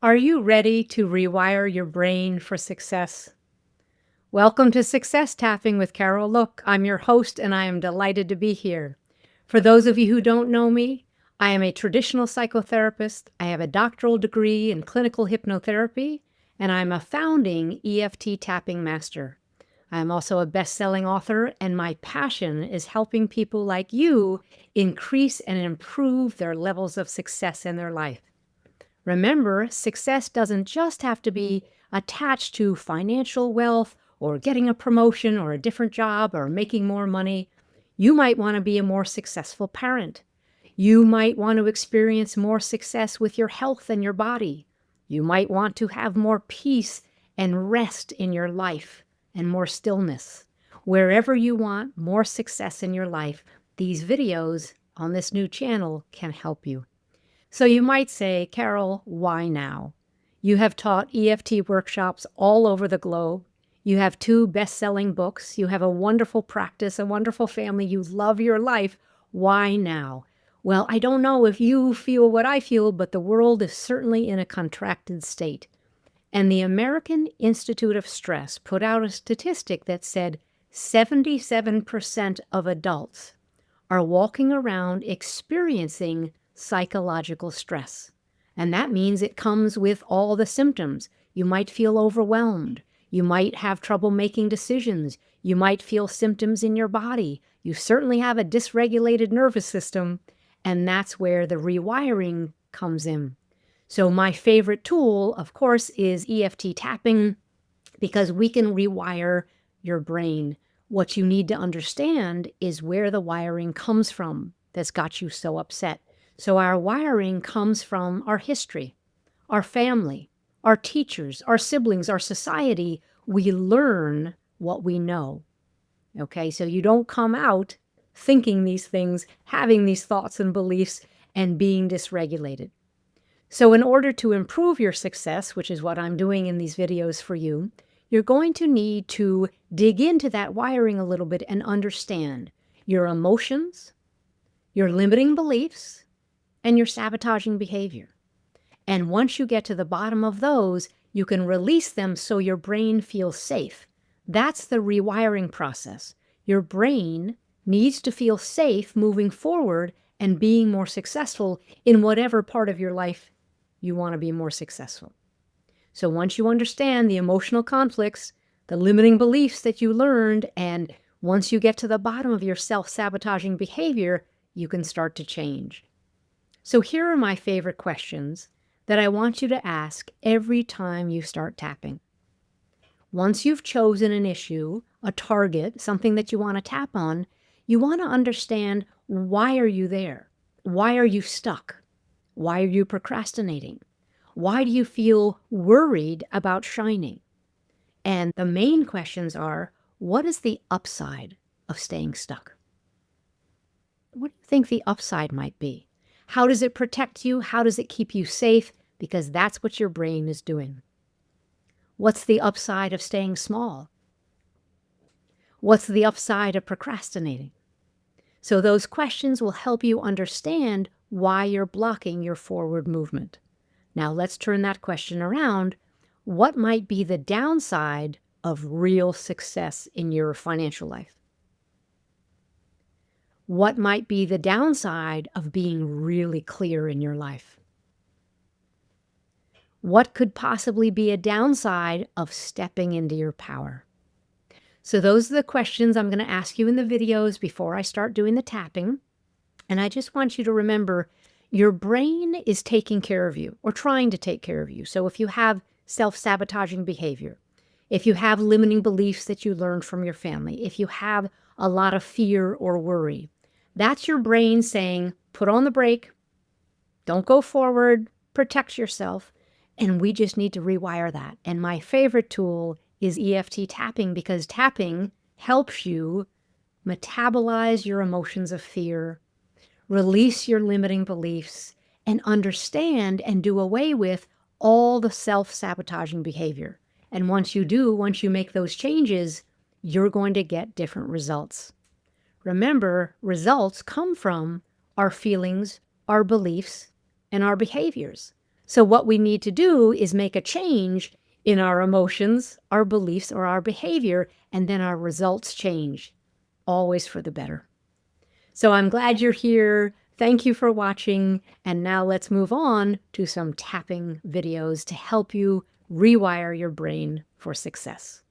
Are you ready to rewire your brain for success? Welcome to Success Tapping with Carol Look. I'm your host, and I am delighted to be here. For those of you who don't know me, I am a traditional psychotherapist. I have a doctoral degree in clinical hypnotherapy, and I'm a founding EFT tapping master. I am also a best-selling author, and my passion is helping people like you increase and improve their levels of success in their life. Remember, success doesn't just have to be attached to financial wealth or getting a promotion or a different job or making more money. You might want to be a more successful parent. You might want to experience more success with your health and your body. You might want to have more peace and rest in your life and more stillness. Wherever you want more success in your life, these videos on this new channel can help you. So you might say, Carol, why now? You have taught EFT workshops all over the globe. You have 2 best-selling books. You have a wonderful practice, a wonderful family. You love your life. Why now? Well, I don't know if you feel what I feel, but the world is certainly in a contracted state. And the American Institute of Stress put out a statistic that said 77% of adults are walking around experiencing psychological stress. And that means it comes with all the symptoms. You might feel overwhelmed. You might have trouble making decisions. You might feel symptoms in your body. You certainly have a dysregulated nervous system, and that's where the rewiring comes in. So my favorite tool, of course, is EFT tapping, because we can rewire your brain. What you need to understand is where the wiring comes from that's got you so upset. So our wiring comes from our history, our family, our teachers, our siblings, our society. We learn what we know. Okay, so you don't come out thinking these things, having these thoughts and beliefs, and being dysregulated. So in order to improve your success, which is what I'm doing in these videos for you, you're going to need to dig into that wiring a little bit and understand your emotions, your limiting beliefs, and your sabotaging behavior. And once you get to the bottom of those, you can release them so your brain feels safe. That's the rewiring process. Your brain needs to feel safe moving forward and being more successful in whatever part of your life you want to be more successful. So once you understand the emotional conflicts, the limiting beliefs that you learned, and once you get to the bottom of your self-sabotaging behavior, you can start to change. So here are my favorite questions that I want you to ask every time you start tapping. Once you've chosen an issue, a target, something that you want to tap on, you want to understand, why are you there? Why are you stuck? Why are you procrastinating? Why do you feel worried about shining? And the main questions are, what is the upside of staying stuck? What do you think the upside might be? How does it protect you? How does it keep you safe? Because that's what your brain is doing. What's the upside of staying small? What's the upside of procrastinating? So those questions will help you understand why you're blocking your forward movement. Now let's turn that question around. What might be the downside of real success in your financial life? What might be the downside of being really clear in your life? What could possibly be a downside of stepping into your power? So those are the questions I'm going to ask you in the videos before I start doing the tapping. And I just want you to remember, your brain is taking care of you, or trying to take care of you. So if you have self-sabotaging behavior, if you have limiting beliefs that you learned from your family, if you have a lot of fear or worry, that's your brain saying, put on the brake, don't go forward, protect yourself. And we just need to rewire that. And my favorite tool is EFT tapping, because tapping helps you metabolize your emotions of fear, release your limiting beliefs, and understand and do away with all the self-sabotaging behavior. And once you do, once you make those changes, you're going to get different results. Remember, results come from our feelings, our beliefs, and our behaviors. So what we need to do is make a change in our emotions, our beliefs, or our behavior, and then our results change, always for the better. So I'm glad you're here. Thank you for watching. And now let's move on to some tapping videos to help you rewire your brain for success.